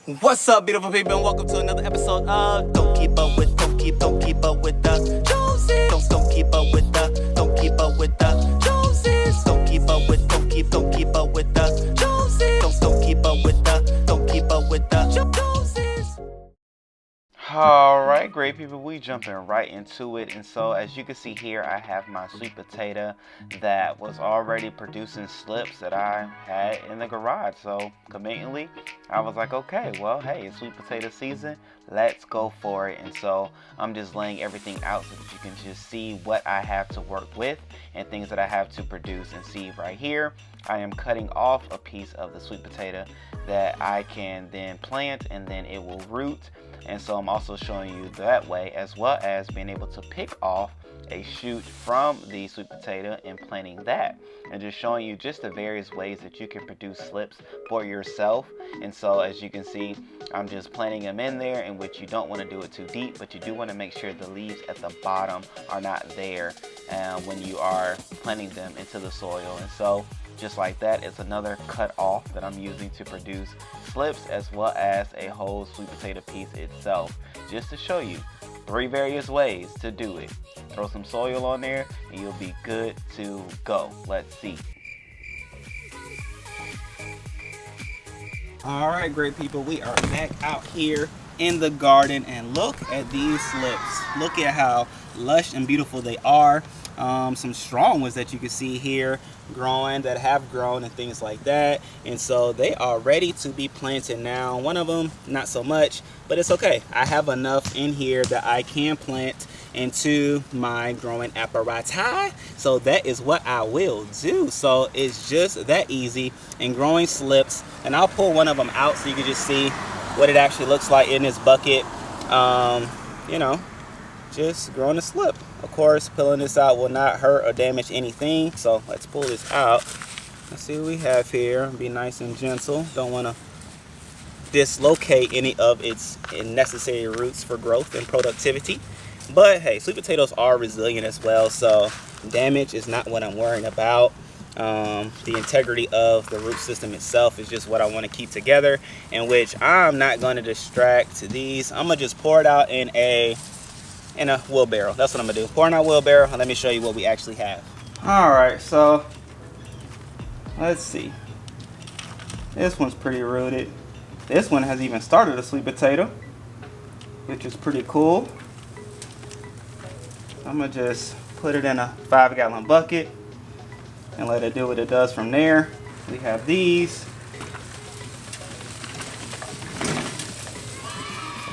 What's up, beautiful people, and welcome to another episode of Don't Keep Up with the Joneses. Don't keep up with the Joneses. Don't keep up with the Joneses. Don't keep up with the Joneses. Don't keep up with the Joneses. Alright, great people, we jumping right into it. And so as you can see here, I have my sweet potato that was already producing slips that I had in the garage. So conveniently, I was like, okay, well, hey, it's sweet potato season, let's go for it. And so I'm just laying everything out so that you can just see what I have to work with and things that I have to produce. And see right here, I am cutting off a piece of the sweet potato that I can then plant, and then it will root. And so I'm also showing you that way, as well as being able to pick off a shoot from the sweet potato and planting that, and just showing you just the various ways that you can produce slips for yourself. And so as you can see, I'm just planting them in there, in which you don't want to do it too deep, but you do want to make sure the leaves at the bottom are not there when you are planting them into the soil. And so just like that, it's another cut off that I'm using to produce slips, as well as a whole sweet potato piece itself, just to show you 3 various ways to do it. Throw some soil on there and you'll be good to go. Let's see. Alright, great people, we are back out here in the garden, and look at these slips. Look at how lush and beautiful they are. Some strong ones that you can see here growing, that have grown and things like that. And so they are ready to be planted now. One of them not so much, but it's okay. I have enough in here that I can plant into my growing apparatus, so that is what I will do. So it's just that easy. And growing slips, and I'll pull one of them out so you can just see what it actually looks like in this bucket. You know, just growing a slip. Of course, pulling this out will not hurt or damage anything. So let's pull this out. Let's see what we have here. Be nice and gentle. Don't want to dislocate any of its necessary roots for growth and productivity. But hey, sweet potatoes are resilient as well, so damage is not what I'm worrying about. The integrity of the root system itself is just what I want to keep together, in which I'm not going to distract these. I'm going to just pour it out in a wheelbarrow. That's what I'm gonna do. Pouring out wheelbarrow, and let me show you what we actually have. All right, so let's see. This one's pretty rooted. This one has even started a sweet potato, which is pretty cool. I'm gonna just put it in a 5-gallon bucket and let it do what it does from there. We have these.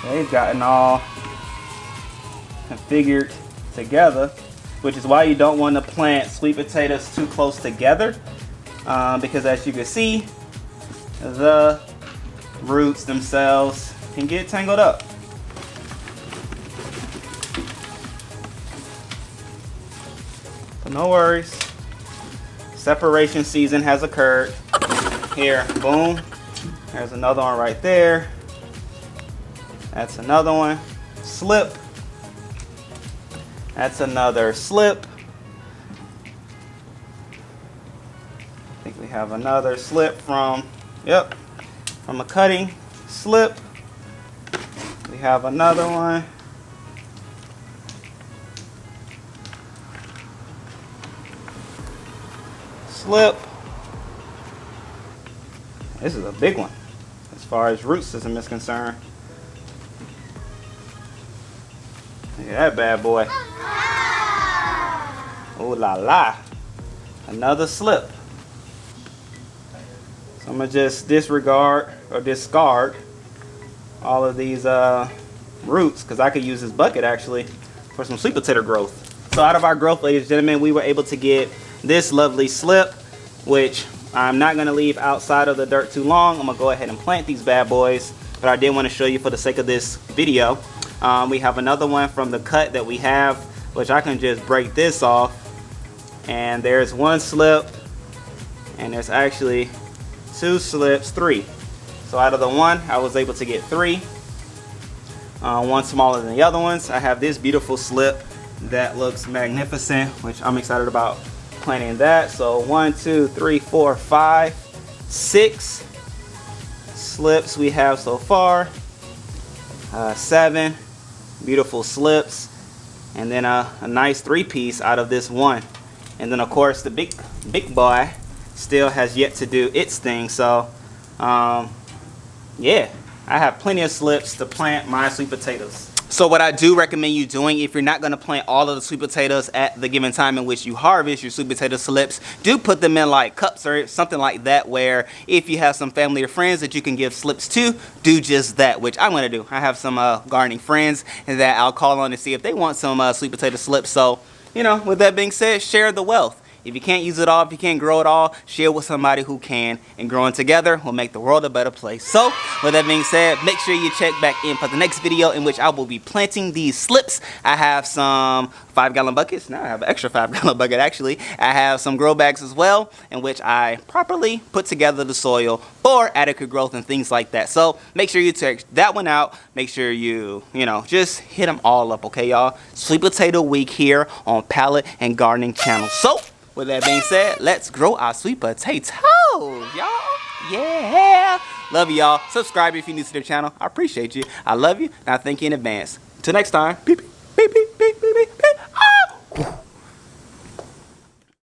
They've gotten all configured together, which is why you don't want to plant sweet potatoes too close together, because as you can see, the roots themselves can get tangled up. But no worries, separation season has occurred. Here, boom, there's another one right there. That's another one. Slip. That's another slip. I think we have another slip from a cutting slip. We have another one. Slip. This is a big one as far as root system is concerned. Look at that bad boy. Oh la la. Another slip. So I'm gonna just disregard or discard all of these roots, because I could use this bucket actually for some sweet potato growth. So out of our growth, ladies and gentlemen, we were able to get this lovely slip, which I'm not gonna leave outside of the dirt too long. I'm gonna go ahead and plant these bad boys, but I did want to show you for the sake of this video. We have another one from the cut that we have, which I can just break this off, and there's one slip, and there's actually 2 slips, 3. So out of the one, I was able to get 3. One smaller than the other ones. I have this beautiful slip that looks magnificent, which I'm excited about planting that. So 1, 2, 3, 4, 5, 6 slips we have so far. 7 beautiful slips, and then a nice 3-piece out of this one. And then of course the big boy still has yet to do its thing. So yeah, I have plenty of slips to plant my sweet potatoes. So what I do recommend you doing, if you're not going to plant all of the sweet potatoes at the given time in which you harvest your sweet potato slips, do put them in like cups or something like that, where if you have some family or friends that you can give slips to, do just that, which I'm going to do. I have some gardening friends that I'll call on to see if they want some sweet potato slips. So, you know, with that being said, share the wealth. If you can't use it all, if you can't grow it all, share with somebody who can, and growing together will make the world a better place. So, with that being said, make sure you check back in for the next video in which I will be planting these slips. I have some 5-gallon buckets. Now I have an extra 5-gallon bucket actually. I have some grow bags as well, in which I properly put together the soil for adequate growth and things like that. So, make sure you check that one out. Make sure you know, just hit them all up, okay, y'all? Sweet Potato Week here on Palette and Gardening Channel. So, with that being said, let's grow our sweet potatoes, y'all. Yeah. Love y'all. Subscribe if you're new to the channel. I appreciate you. I love you, and I thank you in advance. Until next time. Beep, beep, beep, beep.